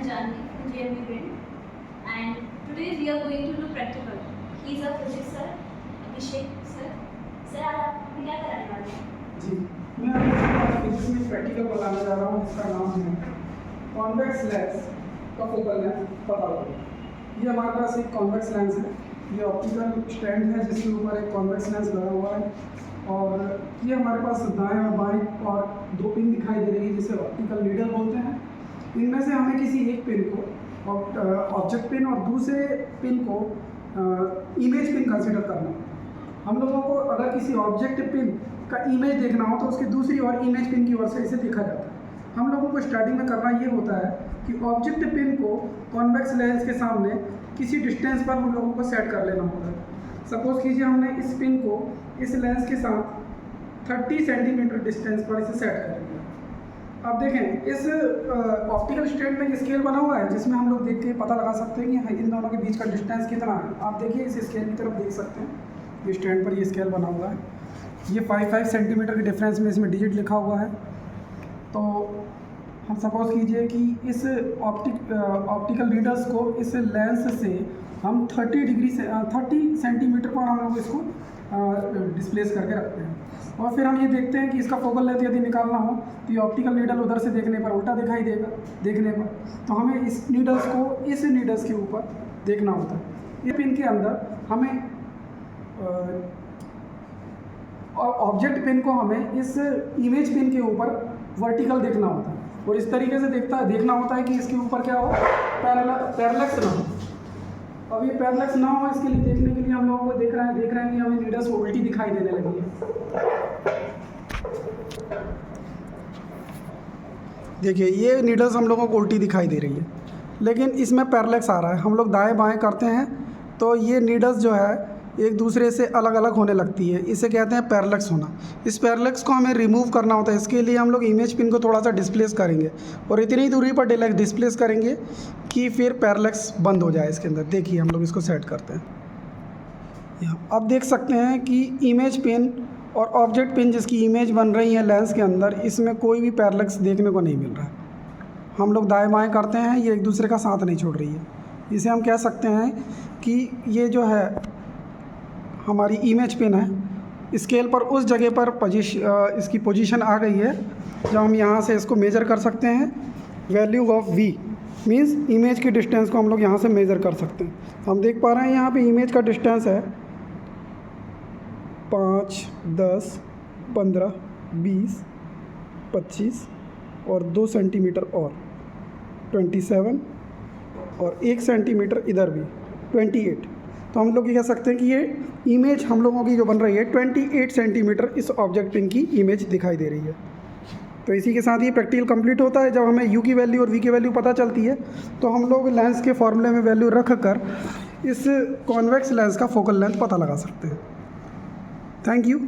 Janvi from JMU Wind, and today we are going to do practical. He is a physics sir, Abhishek sir. Sir, आज आप हमें क्या कराने वाले हैं? जी, मैं आपको फिजिक्स में प्रैक्टिकल बताने जा रहा हूँ जिसका नाम है कॉन्वेक्स लेंस का फोकल लेंथ पता करो। ये हमारे पास एक कॉन्वेक्स लेंस है, ये ऑप्टिकल स्टैंड है जिसके ऊपर एक कॉन्वेक्स लेंस लगा हुआ है, और ये हमारे पास दाएं और बाएं और दो पिन दिखाई दे रही है जिसे ऑप्टिकल नीडल बोलते हैं। इनमें से हमें किसी एक पिन को ऑब्जेक्ट पिन और दूसरे पिन को इमेज पिन कंसिडर करना है। हम लोगों को अगर किसी ऑब्जेक्ट पिन का इमेज देखना हो तो उसकी दूसरी और इमेज पिन की ओर से इसे देखा जाता है। हम लोगों को स्टार्टिंग में करना ये होता है कि ऑब्जेक्ट पिन को कॉन्वेक्स लेंस के सामने किसी डिस्टेंस पर हम लोगों को सेट कर लेना होता है। सपोज कीजिए हमने इस पिन को इस लेंस के साथ 30 सेंटीमीटर डिस्टेंस पर इसे सेट कर लिया। अब देखें, इस ऑप्टिकल स्टैंड में स्केल बना हुआ है जिसमें हम लोग देख के पता लगा सकते हैं कि इन दोनों के बीच का डिस्टेंस कितना है। आप देखिए इस स्केल की तरफ देख सकते हैं, ये स्टैंड पर ये स्केल बना हुआ है। ये 5 सेंटीमीटर के डिफरेंस में इसमें डिजिट लिखा हुआ है। तो हम सपोज कीजिए कि इस ऑप्टिकल रीडर्स को इस लेंस से हम 30 सेंटीमीटर पर हम लोग इसको डिस्प्लेस करके रखते हैं, और फिर हम ये देखते हैं कि इसका फोकल लेंथ यदि निकालना हो तो ये ऑप्टिकल नीडल उधर से देखने पर उल्टा दिखाई देगा। देखने पर तो हमें इस नीडल्स को इस नीडल्स के ऊपर देखना होता है। ये पिन के अंदर हमें और ऑब्जेक्ट पिन को हमें इस इमेज पिन के ऊपर वर्टिकल देखना होता है, और इस तरीके से देखना होता है कि इसके ऊपर क्या हो, पैरेलक्स ना हो। अब ये पैरेलक्स ना हो, इसके लिए देखने के लिए हम लोगों को देख रहे हैं कि हमें नीडल्स उल्टी दिखाई देने लगी है। देखिए ये नीडल्स हम लोगों को उल्टी दिखाई दे रही है, लेकिन इसमें पैरेलक्स आ रहा है। हम लोग दाएं बाएं करते हैं तो ये नीडल्स जो है एक दूसरे से अलग अलग होने लगती है, इसे कहते हैं पैरेलक्स होना। इस पैरेलक्स को हमें रिमूव करना होता है। इसके लिए हम लोग इमेज पिन को थोड़ा सा डिस्प्लेस करेंगे और इतनी दूरी पर डिस्प्लेस करेंगे कि फिर पैरेलक्स बंद हो जाए इसके अंदर। देखिए हम लोग इसको सेट करते हैं यहाँ। अब देख सकते हैं कि इमेज पिन और ऑब्जेक्ट पिन जिसकी इमेज बन रही है लेंस के अंदर, इसमें कोई भी पैरेलक्स देखने को नहीं मिल रहा है। हम लोग दाएँ बाएँ करते हैं, ये एक दूसरे का साथ नहीं छोड़ रही है। इसे हम कह सकते हैं कि ये जो है हमारी इमेज पिन है, स्केल पर उस जगह पर इसकी पोजीशन आ गई है जब हम यहाँ से इसको मेज़र कर सकते हैं। Value of v means image की डिस्टेंस को हम लोग यहाँ से मेज़र कर सकते हैं। हम देख पा रहे हैं यहाँ पे इमेज का डिस्टेंस है 5, 10, 15, 20, 25 और 2 सेंटीमीटर और 27 और 1 सेंटीमीटर इधर भी 28। तो हम लोग ये कह सकते हैं कि ये इमेज हम लोगों की जो बन रही है 28 सेंटीमीटर इस ऑब्जेक्ट पिन की इमेज दिखाई दे रही है। तो इसी के साथ ये प्रैक्टिकल कंप्लीट होता है। जब हमें u की वैल्यू और v की वैल्यू पता चलती है तो हम लोग लेंस के फॉर्मूले में वैल्यू रख कर इस कॉन्वेक्स लेंस का फोकल लेंथ पता लगा सकते हैं। Thank you.